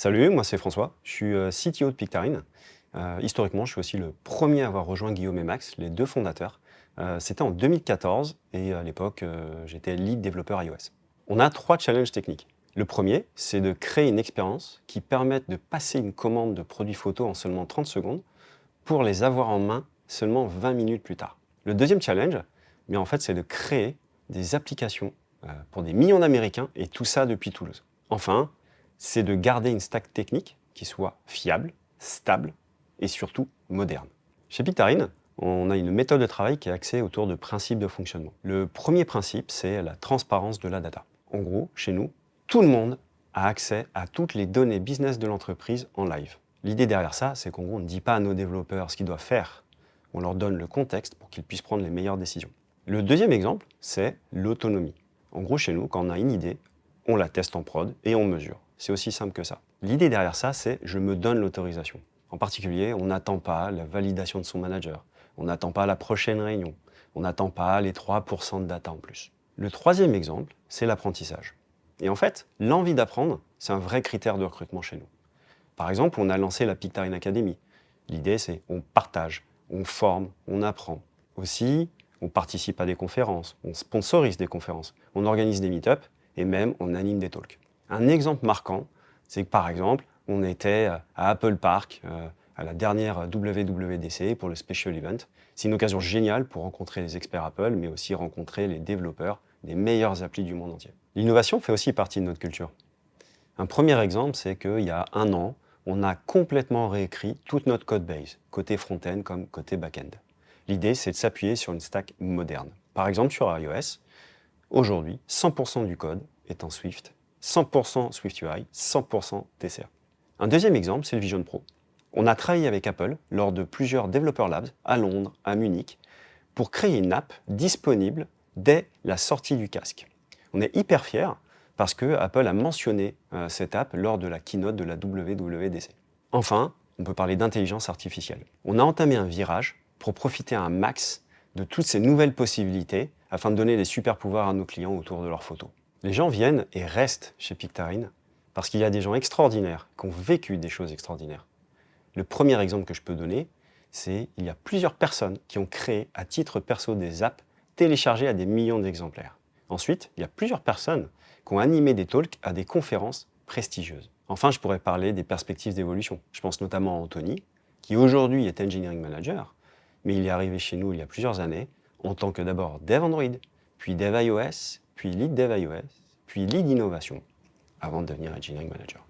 Salut, moi c'est François, je suis CTO de Pictarine. Historiquement, je suis aussi le premier à avoir rejoint Guillaume et Max, les deux fondateurs. C'était en 2014 et à l'époque, j'étais lead développeur iOS. On a trois challenges techniques. Le premier, c'est de créer une expérience qui permette de passer une commande de produits photos en seulement 30 secondes pour les avoir en main seulement 20 minutes plus tard. Le deuxième challenge, mais en fait, c'est de créer des applications pour des millions d'Américains et tout ça depuis Toulouse. Enfin, c'est de garder une stack technique qui soit fiable, stable et surtout moderne. Chez Pictarine, on a une méthode de travail qui est axée autour de principes de fonctionnement. Le premier principe, c'est la transparence de la data. En gros, chez nous, tout le monde a accès à toutes les données business de l'entreprise en live. L'idée derrière ça, c'est qu'en gros, on ne dit pas à nos développeurs ce qu'ils doivent faire. On leur donne le contexte pour qu'ils puissent prendre les meilleures décisions. Le deuxième exemple, c'est l'autonomie. En gros, chez nous, quand on a une idée, on la teste en prod et on mesure. C'est aussi simple que ça. L'idée derrière ça, c'est je me donne l'autorisation. En particulier, on n'attend pas la validation de son manager. On n'attend pas la prochaine réunion. On n'attend pas les 3% de data en plus. Le troisième exemple, c'est l'apprentissage. Et en fait, l'envie d'apprendre, c'est un vrai critère de recrutement chez nous. Par exemple, on a lancé la Pictarine Academy. L'idée, c'est on partage, on forme, on apprend. Aussi, on participe à des conférences, on sponsorise des conférences, on organise des meet-ups et même on anime des talks. Un exemple marquant, c'est que par exemple, on était à Apple Park, à la dernière WWDC pour le Special Event. C'est une occasion géniale pour rencontrer les experts Apple, mais aussi rencontrer les développeurs des meilleures applis du monde entier. L'innovation fait aussi partie de notre culture. Un premier exemple, c'est qu'il y a un an, on a complètement réécrit toute notre code base, côté front-end comme côté back-end. L'idée, c'est de s'appuyer sur une stack moderne. Par exemple, sur iOS, aujourd'hui, 100% du code est en Swift, 100% SwiftUI, 100% TCA. Un deuxième exemple, c'est le Vision Pro. On a travaillé avec Apple lors de plusieurs Developer Labs à Londres, à Munich, pour créer une app disponible dès la sortie du casque. On est hyper fiers parce que Apple a mentionné cette app lors de la keynote de la WWDC. Enfin, on peut parler d'intelligence artificielle. On a entamé un virage pour profiter un max de toutes ces nouvelles possibilités afin de donner des super pouvoirs à nos clients autour de leurs photos. Les gens viennent et restent chez Pictarine parce qu'il y a des gens extraordinaires qui ont vécu des choses extraordinaires. Le premier exemple que je peux donner, c'est qu'il y a plusieurs personnes qui ont créé à titre perso des apps téléchargées à des millions d'exemplaires. Ensuite, il y a plusieurs personnes qui ont animé des talks à des conférences prestigieuses. Enfin, je pourrais parler des perspectives d'évolution. Je pense notamment à Anthony, qui aujourd'hui est Engineering Manager, mais il est arrivé chez nous il y a plusieurs années en tant que d'abord Dev Android, puis Dev iOS, puis Lead Dev iOS, puis Lead Innovation, avant de devenir Engineering Manager.